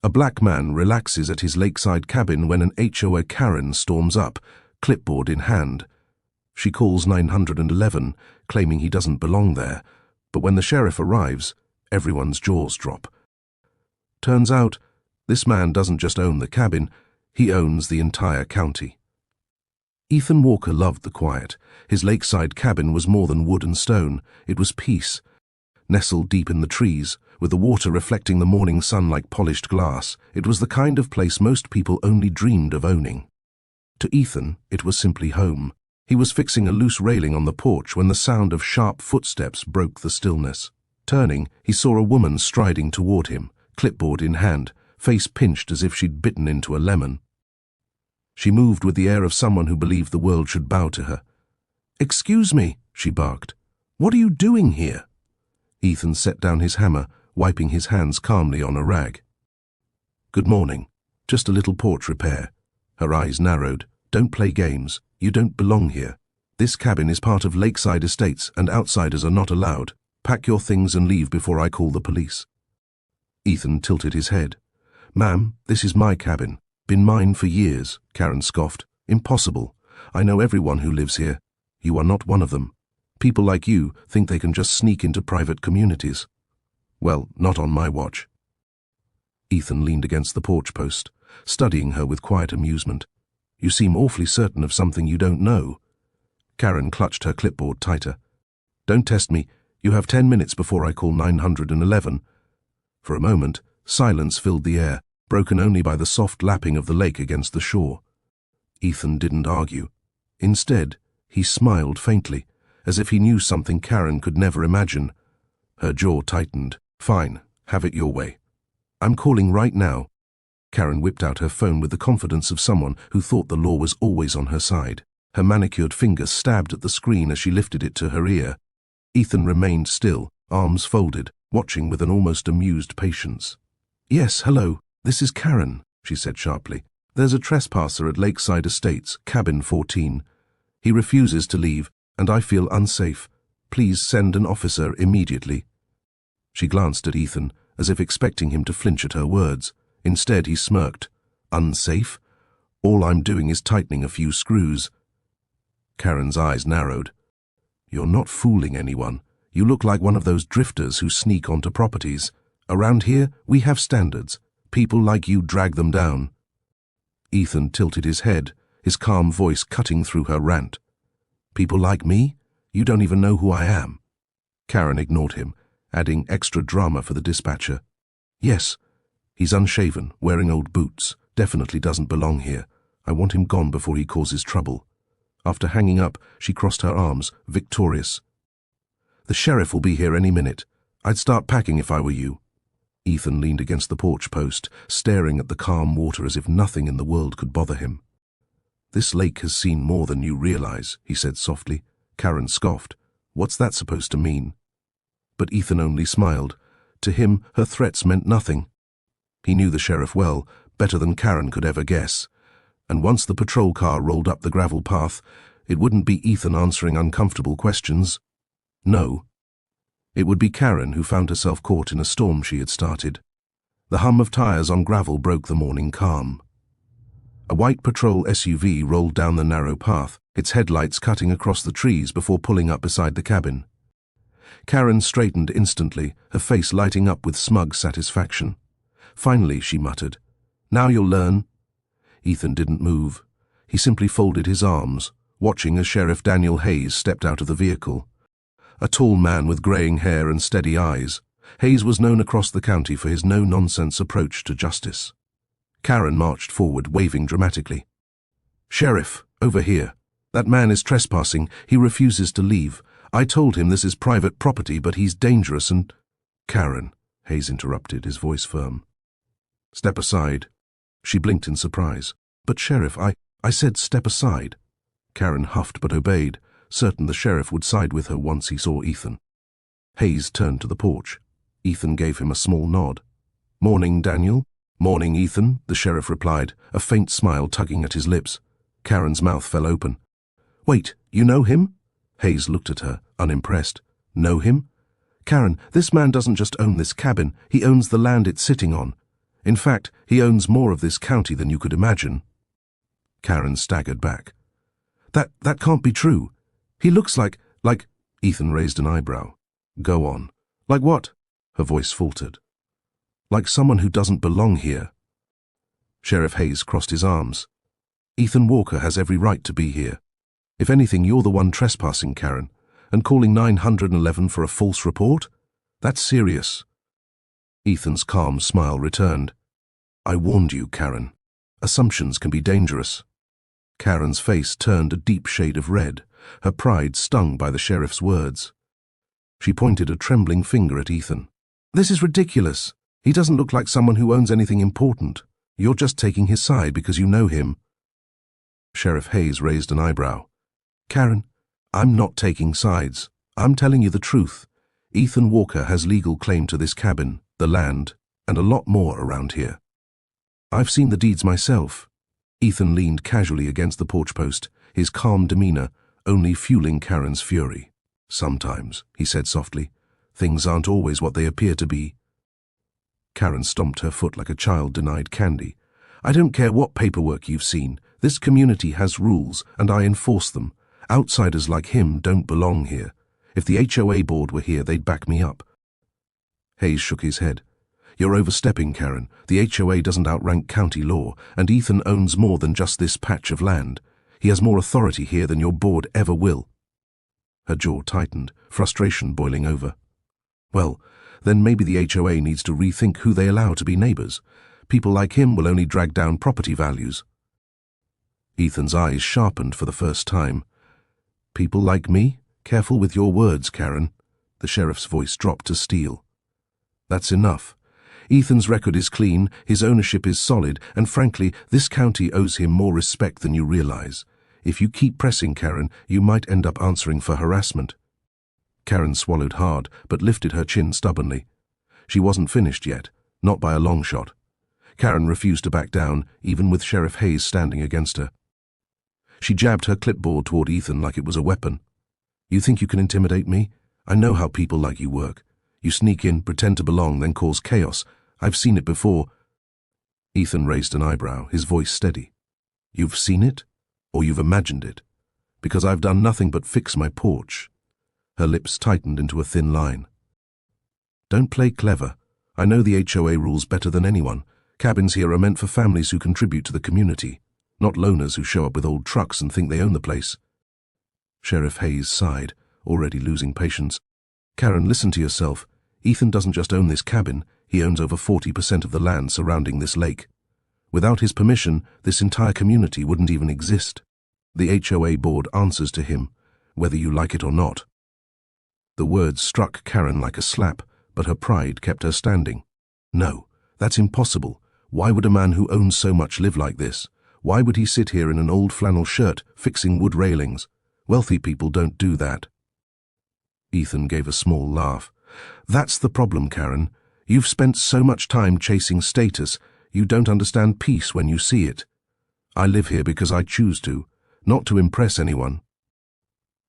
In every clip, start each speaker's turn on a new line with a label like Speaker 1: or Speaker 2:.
Speaker 1: A black man relaxes at his lakeside cabin when an HOA Karen storms up, clipboard in hand. She calls 911, claiming he doesn't belong there, but when the sheriff arrives, everyone's jaws drop. Turns out, this man doesn't just own the cabin, he owns the entire county. Ethan Walker loved the quiet. His lakeside cabin was more than wood and stone, it was peace. Nestled deep in the trees, with the water reflecting the morning sun like polished glass, it was the kind of place most people only dreamed of owning. To Ethan, it was simply home. He was fixing a loose railing on the porch when the sound of sharp footsteps broke the stillness. Turning, he saw a woman striding toward him, clipboard in hand, face pinched as if she'd bitten into a lemon. She moved with the air of someone who believed the world should bow to her. "Excuse me," she barked. "What are you doing here?" Ethan set down his hammer, wiping his hands calmly on a rag. "Good morning. Just a little porch repair." Her eyes narrowed. "Don't play games. You don't belong here. This cabin is part of Lakeside Estates and outsiders are not allowed. Pack your things and leave before I call the police." Ethan tilted his head. "Ma'am, this is my cabin. Been mine for years," Karen scoffed. "Impossible. I know everyone who lives here. You are not one of them. People like you think they can just sneak into private communities. Well, not on my watch." Ethan leaned against the porch post, studying her with quiet amusement. "You seem awfully certain of something you don't know." Karen clutched her clipboard tighter. "Don't test me. You have 10 minutes before I call 911. For a moment, silence filled the air, broken only by the soft lapping of the lake against the shore. Ethan didn't argue. Instead, he smiled faintly, as if he knew something Karen could never imagine. Her jaw tightened. "Fine, have it your way. I'm calling right now." Karen whipped out her phone with the confidence of someone who thought the law was always on her side. Her manicured fingers stabbed at the screen as she lifted it to her ear. Ethan remained still, arms folded, watching with an almost amused patience. "Yes, hello, this is Karen," she said sharply. "There's a trespasser at Lakeside Estates, cabin 14. He refuses to leave, and I feel unsafe. Please send an officer immediately." She glanced at Ethan, as if expecting him to flinch at her words. Instead, he smirked. "Unsafe? All I'm doing is tightening a few screws." Karen's eyes narrowed. "You're not fooling anyone. You look like one of those drifters who sneak onto properties. Around here, we have standards. People like you drag them down." Ethan tilted his head, his calm voice cutting through her rant. "People like me? You don't even know who I am." Karen ignored him, adding extra drama for the dispatcher. "Yes, he's unshaven, wearing old boots, definitely doesn't belong here. I want him gone before he causes trouble." After hanging up, she crossed her arms, victorious. "The sheriff will be here any minute. I'd start packing if I were you." Ethan leaned against the porch post, staring at the calm water as if nothing in the world could bother him. "This lake has seen more than you realize," he said softly. Karen scoffed. "What's that supposed to mean?" But Ethan only smiled. To him, her threats meant nothing. He knew the sheriff well, better than Karen could ever guess. And once the patrol car rolled up the gravel path, it wouldn't be Ethan answering uncomfortable questions. No. It would be Karen who found herself caught in a storm she had started. The hum of tires on gravel broke the morning calm. A white patrol SUV rolled down the narrow path, its headlights cutting across the trees before pulling up beside the cabin. Karen straightened instantly, her face lighting up with smug satisfaction. "Finally," she muttered. "Now you'll learn." Ethan didn't move. He simply folded his arms, watching as Sheriff Daniel Hayes stepped out of the vehicle. A tall man with graying hair and steady eyes, Hayes was known across the county for his no-nonsense approach to justice. Karen marched forward, waving dramatically. "Sheriff, over here. That man is trespassing. He refuses to leave. I told him this is private property, but he's dangerous and—" "Karen," Hayes interrupted, his voice firm. "Step aside." She blinked in surprise. "But Sheriff, I said step aside." Karen huffed but obeyed, certain the sheriff would side with her once he saw Ethan. Hayes turned to the porch. Ethan gave him a small nod. "Morning, Daniel." "Morning, Ethan," the sheriff replied, a faint smile tugging at his lips. Karen's mouth fell open. "Wait, you know him?" Hayes looked at her, unimpressed. "Know him?" "Karen, this man doesn't just own this cabin, he owns the land it's sitting on. In fact, he owns more of this county than you could imagine. Karen staggered back. That can't be true. He looks like... Ethan raised an eyebrow. Go on. Like what? Her voice faltered. Like someone who doesn't belong here. Sheriff Hayes crossed his arms. Ethan Walker has every right to be here. If anything, you're the one trespassing, Karen, and calling 911 for a false report? That's serious. Ethan's calm smile returned. I warned you, Karen. Assumptions can be dangerous. Karen's face turned a deep shade of red, her pride stung by the sheriff's words. She pointed a trembling finger at Ethan. This is ridiculous. He doesn't look like someone who owns anything important. You're just taking his side because you know him. Sheriff Hayes raised an eyebrow. Karen, I'm not taking sides. I'm telling you the truth. Ethan Walker has legal claim to this cabin, the land, and a lot more around here. I've seen the deeds myself. Ethan leaned casually against the porch post, his calm demeanor only fueling Karen's fury. Sometimes, he said softly, things aren't always what they appear to be. Karen stomped her foot like a child denied candy. I don't care what paperwork you've seen. This community has rules, and I enforce them. Outsiders like him don't belong here. If the HOA board were here, they'd back me up. Hayes shook his head. You're overstepping, Karen. The HOA doesn't outrank county law, and Ethan owns more than just this patch of land. He has more authority here than your board ever will. Her jaw tightened, frustration boiling over. Well, then maybe the HOA needs to rethink who they allow to be neighbors. People like him will only drag down property values. Ethan's eyes sharpened for the first time. People like me? Careful with your words, Karen. The sheriff's voice dropped to steel. That's enough. Ethan's record is clean, his ownership is solid, and frankly, this county owes him more respect than you realize. If you keep pressing, Karen, you might end up answering for harassment. Karen swallowed hard, but lifted her chin stubbornly. She wasn't finished yet, not by a long shot. Karen refused to back down, even with Sheriff Hayes standing against her. She jabbed her clipboard toward Ethan like it was a weapon. You think you can intimidate me? I know how people like you work. You sneak in, pretend to belong, then cause chaos. I've seen it before. Ethan raised an eyebrow, his voice steady. You've seen it? Or you've imagined it? Because I've done nothing but fix my porch. Her lips tightened into a thin line. Don't play clever. I know the HOA rules better than anyone. Cabins here are meant for families who contribute to the community, not loners who show up with old trucks and think they own the place. Sheriff Hayes sighed, already losing patience. Karen, listen to yourself. Ethan doesn't just own this cabin, he owns over 40% of the land surrounding this lake. Without his permission, this entire community wouldn't even exist. The HOA board answers to him, whether you like it or not. The words struck Karen like a slap, but her pride kept her standing. No, that's impossible. Why would a man who owns so much live like this? Why would he sit here in an old flannel shirt, fixing wood railings? Wealthy people don't do that. Ethan gave a small laugh. That's the problem, Karen. You've spent so much time chasing status, you don't understand peace when you see it. I live here because I choose to, not to impress anyone.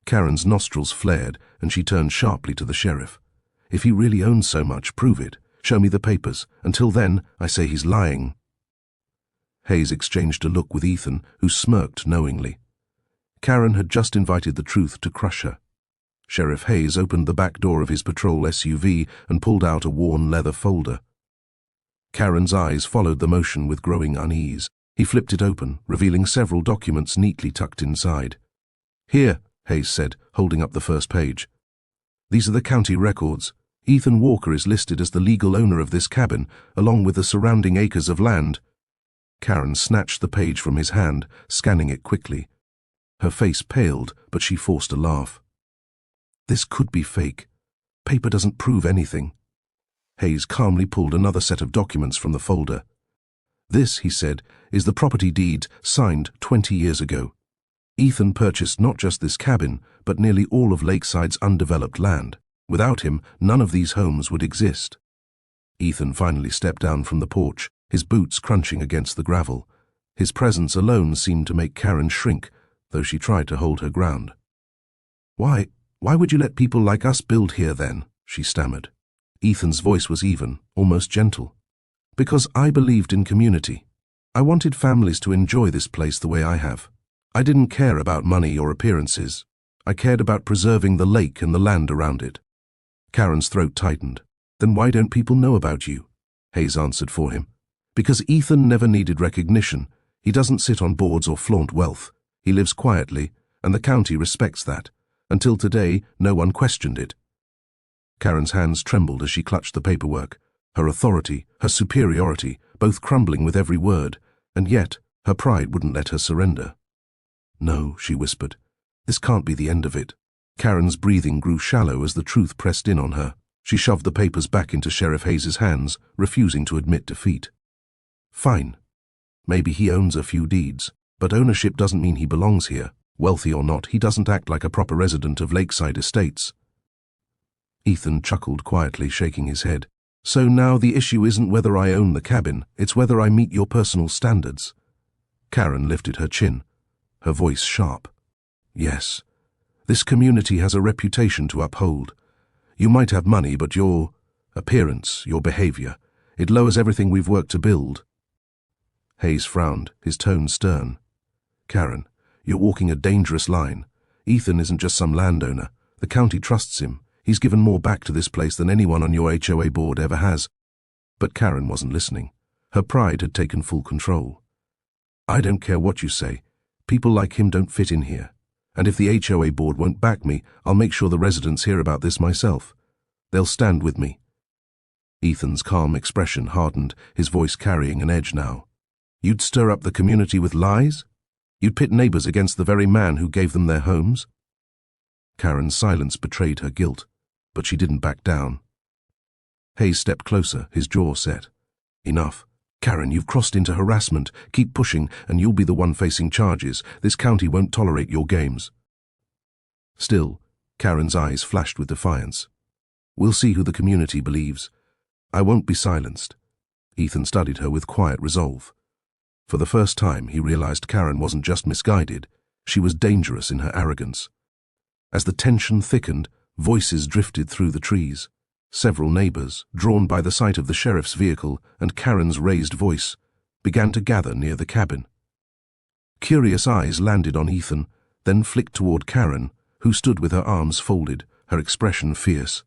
Speaker 1: Karen's nostrils flared, and she turned sharply to the sheriff. If he really owns so much, prove it. Show me the papers. Until then, I say he's lying. Hayes exchanged a look with Ethan, who smirked knowingly. Karen had just invited the truth to crush her. Sheriff Hayes opened the back door of his patrol SUV and pulled out a worn leather folder. Karen's eyes followed the motion with growing unease. He flipped it open, revealing several documents neatly tucked inside. Here, Hayes said, holding up the first page. These are the county records. Ethan Walker is listed as the legal owner of this cabin, along with the surrounding acres of land. Karen snatched the page from his hand, scanning it quickly. Her face paled, but she forced a laugh. This could be fake. Paper doesn't prove anything. Hayes calmly pulled another set of documents from the folder. This, he said, is the property deed signed 20 years ago. Ethan purchased not just this cabin, but nearly all of Lakeside's undeveloped land. Without him, none of these homes would exist. Ethan finally stepped down from the porch, his boots crunching against the gravel. His presence alone seemed to make Karen shrink, though she tried to hold her ground. Why would you let people like us build here then? She stammered. Ethan's voice was even, almost gentle. Because I believed in community. I wanted families to enjoy this place the way I have. I didn't care about money or appearances. I cared about preserving the lake and the land around it. Karen's throat tightened. Then why don't people know about you? Hayes answered for him. Because Ethan never needed recognition. He doesn't sit on boards or flaunt wealth. He lives quietly, and the county respects that. Until today, no one questioned it. Karen's hands trembled as she clutched the paperwork. Her authority, her superiority, both crumbling with every word, and yet her pride wouldn't let her surrender. No, she whispered. This can't be the end of it. Karen's breathing grew shallow as the truth pressed in on her. She shoved the papers back into Sheriff Hayes's hands, refusing to admit defeat. Fine. Maybe he owns a few deeds, but ownership doesn't mean he belongs here. Wealthy or not, he doesn't act like a proper resident of Lakeside Estates. Ethan chuckled quietly, shaking his head. So now the issue isn't whether I own the cabin, it's whether I meet your personal standards. Karen lifted her chin, her voice sharp. Yes. This community has a reputation to uphold. You might have money, but your appearance, your behavior, it lowers everything we've worked to build. Hayes frowned, his tone stern. Karen, you're walking a dangerous line. Ethan isn't just some landowner. The county trusts him. He's given more back to this place than anyone on your HOA board ever has. But Karen wasn't listening. Her pride had taken full control. I don't care what you say. People like him don't fit in here. And if the HOA board won't back me, I'll make sure the residents hear about this myself. They'll stand with me. Ethan's calm expression hardened, his voice carrying an edge now. You'd stir up the community with lies? You'd pit neighbors against the very man who gave them their homes? Karen's silence betrayed her guilt, but she didn't back down. Hayes stepped closer, his jaw set. Enough. Karen, you've crossed into harassment. Keep pushing, and you'll be the one facing charges. This county won't tolerate your games. Still, Karen's eyes flashed with defiance. We'll see who the community believes. I won't be silenced. Ethan studied her with quiet resolve. For the first time, he realized Karen wasn't just misguided. She was dangerous in her arrogance. As the tension thickened, voices drifted through the trees. Several neighbors, drawn by the sight of the sheriff's vehicle and Karen's raised voice, began to gather near the cabin. Curious eyes landed on Ethan, then flicked toward Karen, who stood with her arms folded, her expression fierce.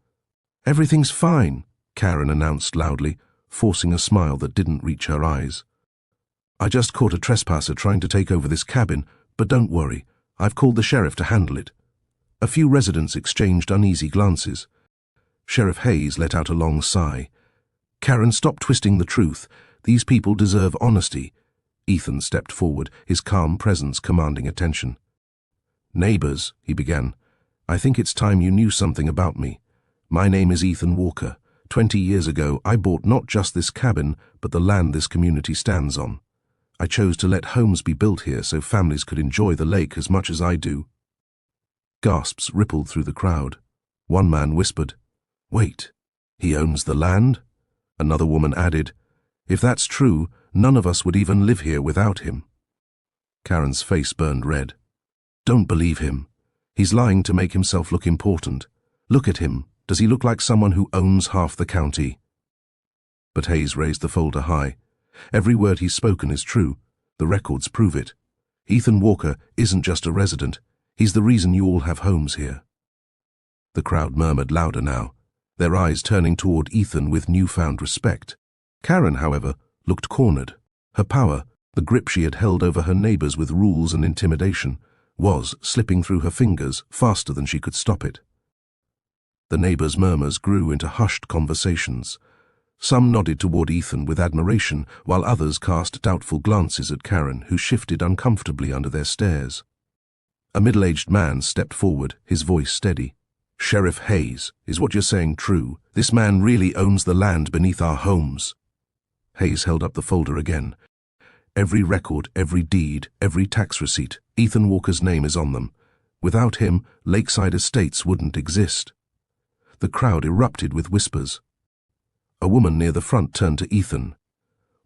Speaker 1: Everything's fine, Karen announced loudly, forcing a smile that didn't reach her eyes. I just caught a trespasser trying to take over this cabin, but don't worry, I've called the sheriff to handle it. A few residents exchanged uneasy glances. Sheriff Hayes let out a long sigh. Karen, stop twisting the truth. These people deserve honesty. Ethan stepped forward, his calm presence commanding attention. Neighbors, he began, I think it's time you knew something about me. My name is Ethan Walker. 20 years ago, I bought not just this cabin, but the land this community stands on. I chose to let homes be built here so families could enjoy the lake as much as I do. Gasps rippled through the crowd. One man whispered, Wait, he owns the land? Another woman added, If that's true, none of us would even live here without him. Karen's face burned red. Don't believe him. He's lying to make himself look important. Look at him. Does he look like someone who owns half the county? But Hayes raised the folder high. Every word he's spoken is true. The records prove it. Ethan Walker isn't just a resident. He's the reason you all have homes here. The crowd murmured louder now, their eyes turning toward Ethan with newfound respect. Karen, however, looked cornered. Her power, the grip she had held over her neighbors with rules and intimidation, was slipping through her fingers faster than she could stop it. The neighbors' murmurs grew into hushed conversations. Some nodded toward Ethan with admiration, while others cast doubtful glances at Karen, who shifted uncomfortably under their stares. A middle-aged man stepped forward, his voice steady. Sheriff Hayes, is what you're saying true? This man really owns the land beneath our homes. Hayes held up the folder again. Every record, every deed, every tax receipt, Ethan Walker's name is on them. Without him, Lakeside Estates wouldn't exist. The crowd erupted with whispers. A woman near the front turned to Ethan.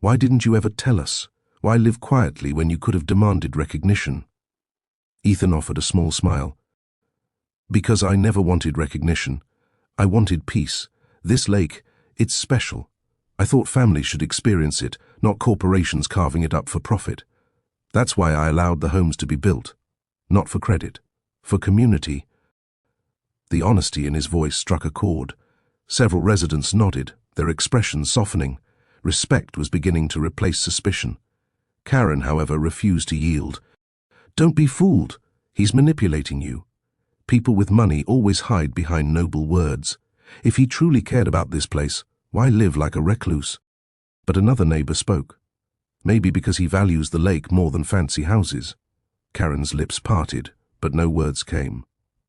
Speaker 1: Why didn't you ever tell us? Why live quietly when you could have demanded recognition? Ethan offered a small smile. Because I never wanted recognition. I wanted peace. This lake, it's special. I thought families should experience it, not corporations carving it up for profit. That's why I allowed the homes to be built. Not for credit, for community." The honesty in his voice struck a chord. Several residents nodded, their expressions softening. Respect was beginning to replace suspicion. Karen, however, refused to yield. "Don't be fooled. He's manipulating you. People with money always hide behind noble words. If he truly cared about this place, why live like a recluse?" But another neighbor spoke. Maybe because he values the lake more than fancy houses. Karen's lips parted, but no words came.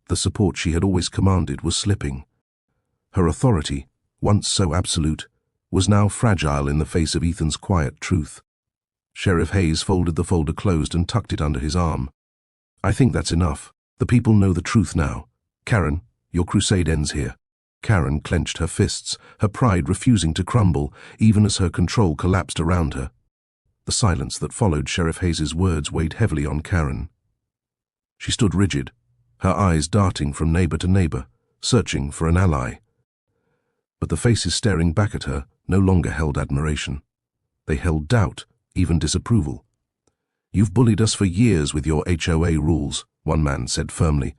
Speaker 1: The support she had always commanded was slipping. Her authority, once so absolute, was now fragile in the face of Ethan's quiet truth. Sheriff Hayes folded the folder closed and tucked it under his arm. "I think that's enough. The people know the truth now. Karen, your crusade ends here." Karen clenched her fists, her pride refusing to crumble, even as her control collapsed around her. The silence that followed Sheriff Hayes's words weighed heavily on Karen. She stood rigid, her eyes darting from neighbor to neighbor, searching for an ally. But the faces staring back at her no longer held admiration. They held doubt, even disapproval. "You've bullied us for years with your HOA rules," one man said firmly.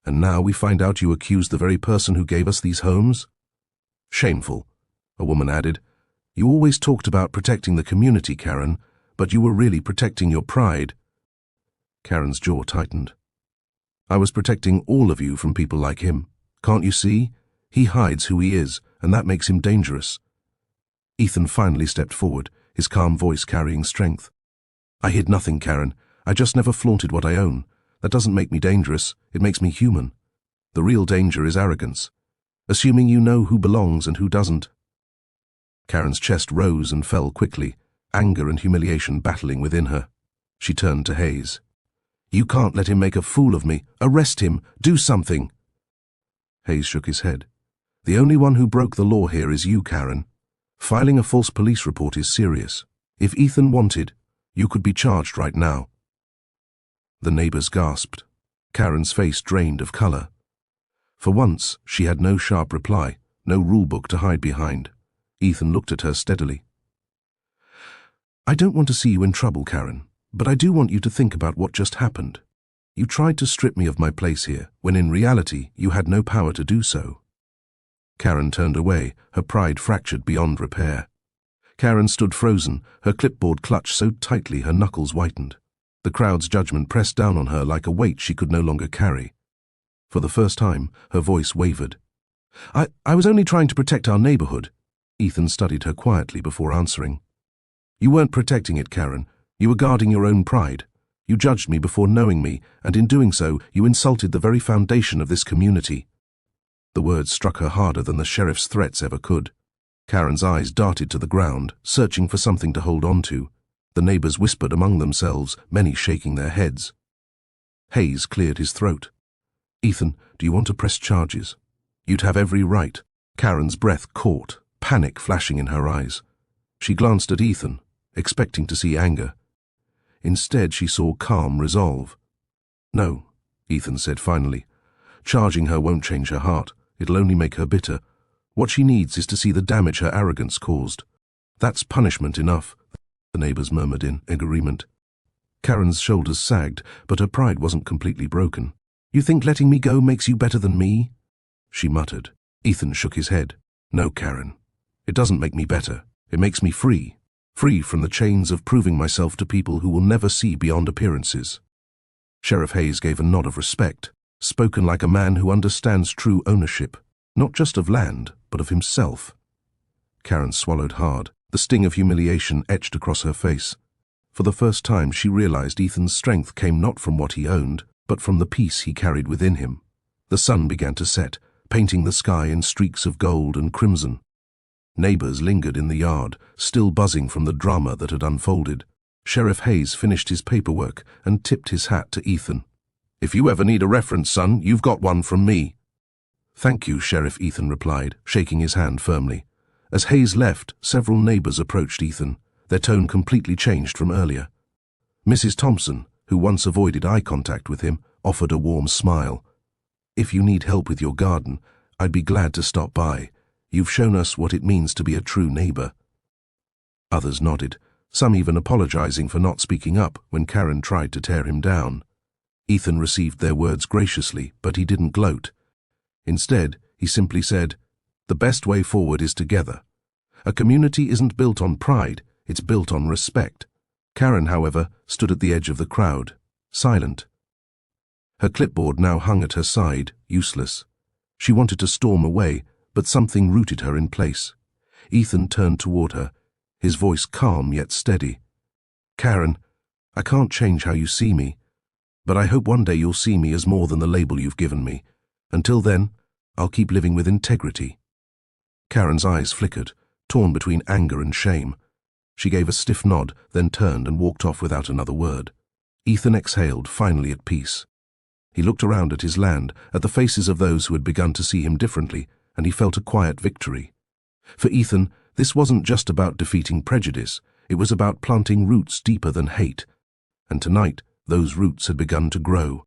Speaker 1: "And now we find out you accused the very person who gave us these homes?" "Shameful," a woman added. "You always talked about protecting the community, Karen, but you were really protecting your pride." Karen's jaw tightened. "I was protecting all of you from people like him. Can't you see? He hides who he is, and that makes him dangerous." Ethan finally stepped forward, his calm voice carrying strength. "I hid nothing, Karen. I just never flaunted what I own. That doesn't make me dangerous, it makes me human. The real danger is arrogance, assuming you know who belongs and who doesn't." Karen's chest rose and fell quickly, anger and humiliation battling within her. She turned to Hayes. "You can't let him make a fool of me. Arrest him. Do something." Hayes shook his head. "The only one who broke the law here is you, Karen. Filing a false police report is serious. If Ethan wanted, you could be charged right now." The neighbors gasped. Karen's face drained of color. For once, she had no sharp reply, no rulebook to hide behind. Ethan looked at her steadily. "I don't want to see you in trouble, Karen, but I do want you to think about what just happened. You tried to strip me of my place here, when in reality you had no power to do so." Karen turned away, her pride fractured beyond repair. Karen stood frozen, her clipboard clutched so tightly her knuckles whitened. The crowd's judgment pressed down on her like a weight she could no longer carry. For the first time, her voice wavered. I was only trying to protect our neighborhood." Ethan studied her quietly before answering. "You weren't protecting it, Karen. You were guarding your own pride. You judged me before knowing me, and in doing so, you insulted the very foundation of this community." The words struck her harder than the sheriff's threats ever could. Karen's eyes darted to the ground, searching for something to hold on to. The neighbors whispered among themselves, many shaking their heads. Hayes cleared his throat. "Ethan, do you want to press charges?" "You'd have every right." Karen's breath caught, panic flashing in her eyes. She glanced at Ethan, expecting to see anger. Instead, she saw calm resolve. "No," Ethan said finally. "Charging her won't change her heart. It'll only make her bitter. What she needs is to see the damage her arrogance caused. That's punishment enough," the neighbors murmured in agreement. Karen's shoulders sagged, but her pride wasn't completely broken. "You think letting me go makes you better than me?" she muttered. Ethan shook his head. "No, Karen. It doesn't make me better. It makes me free. Free from the chains of proving myself to people who will never see beyond appearances." Sheriff Hayes gave a nod of respect, spoken like a man who understands true ownership, not just of land, but of himself. Karen swallowed hard, the sting of humiliation etched across her face. For the first time she realized Ethan's strength came not from what he owned, but from the peace he carried within him. The sun began to set, painting the sky in streaks of gold and crimson. Neighbors lingered in the yard, still buzzing from the drama that had unfolded. Sheriff Hayes finished his paperwork and tipped his hat to Ethan. "If you ever need a reference, son, you've got one from me." "Thank you, Sheriff," Ethan replied, shaking his hand firmly. As Hayes left, several neighbors approached Ethan, their tone completely changed from earlier. Mrs. Thompson, who once avoided eye contact with him, offered a warm smile. "If you need help with your garden, I'd be glad to stop by. You've shown us what it means to be a true neighbor." Others nodded, some even apologizing for not speaking up when Karen tried to tear him down. Ethan received their words graciously, but he didn't gloat. Instead, he simply said, "The best way forward is together. A community isn't built on pride, it's built on respect." Karen, however, stood at the edge of the crowd, silent. Her clipboard now hung at her side, useless. She wanted to storm away, but something rooted her in place. Ethan turned toward her, his voice calm yet steady. "Karen, I can't change how you see me, but I hope one day you'll see me as more than the label you've given me. Until then, I'll keep living with integrity." Karen's eyes flickered, torn between anger and shame. She gave a stiff nod, then turned and walked off without another word. Ethan exhaled, finally at peace. He looked around at his land, at the faces of those who had begun to see him differently, and he felt a quiet victory. For Ethan, this wasn't just about defeating prejudice, it was about planting roots deeper than hate. And tonight, those roots had begun to grow.